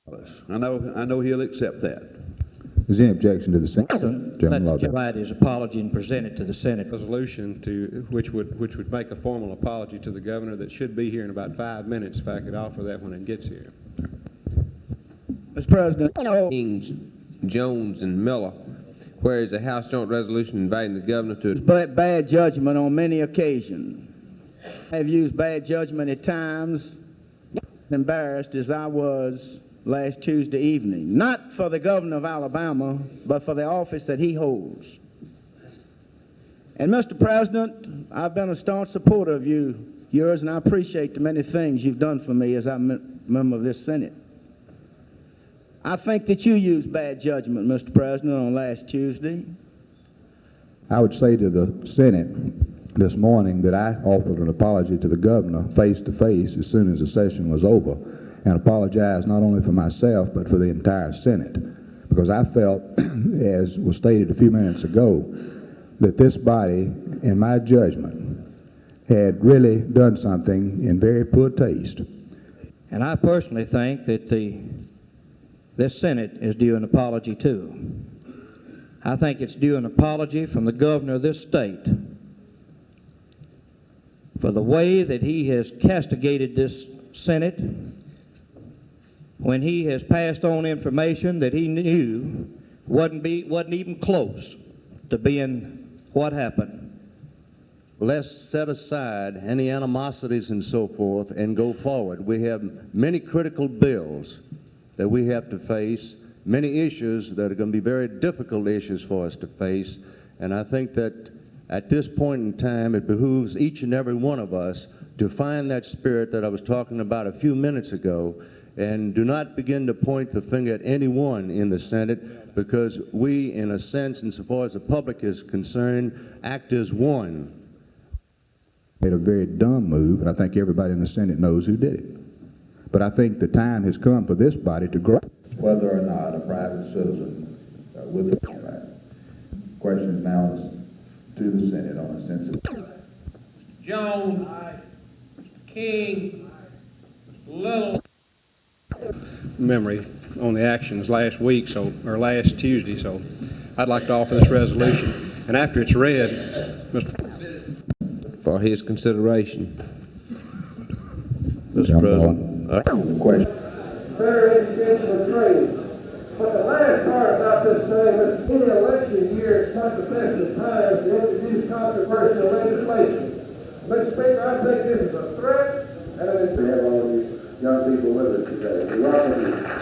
I know he'll accept that. Is there any objection to the Senate? Let the judge write his apology and present it to the Senate. Resolution which would make a formal apology to the governor that should be here in about 5 minutes if I could offer that when it gets here. Mr. President, Kings, Jones, and Miller, whereas a House joint resolution inviting the governor to bad judgment on many occasions. I have used bad judgment at times, embarrassed as I was last Tuesday evening, not for the governor of Alabama, but for the office that he holds. And Mr. President, I've been a staunch supporter of yours, and I appreciate the many things you've done for me as a member of this Senate. I think that you used bad judgment, Mr. President, on last Tuesday. I would say to the Senate this morning that I offered an apology to the governor face to face as soon as the session was over, and apologized not only for myself but for the entire Senate, because I felt, as was stated a few minutes ago, that this body, in my judgment, had really done something in very poor taste. And I personally think that this Senate is due an apology too. I think it's due an apology from the governor of this state for the way that he has castigated this Senate when he has passed on information that he knew wasn't even close to being what happened. Let's set aside any animosities and so forth and go forward. We have many critical bills that we have to face, many issues that are going to be very difficult issues for us to face, and I think that at this point in time it behooves each and every one of us to find that spirit that I was talking about a few minutes ago, and do not begin to point the finger at anyone in the Senate, because we, in a sense, insofar as the public is concerned, act as one. Made a very dumb move, and I think everybody in the Senate knows who did it. But I think the time has come for this body to grow. Whether or not a private citizen with a right. Question now is to the Senate on a sensitive. Jones. Aye. Mr. King. Mr. Little. Memory on the actions last week, or last Tuesday, so I'd like to offer this resolution. And after it's read, for his consideration. Mr. President. Question. Fair educational training. But the last part about this thing is in the election year, it's not the best of times to introduce controversial legislation. Mr. Speaker, I think this is a threat, and I have all these young people with us today. We welcome you.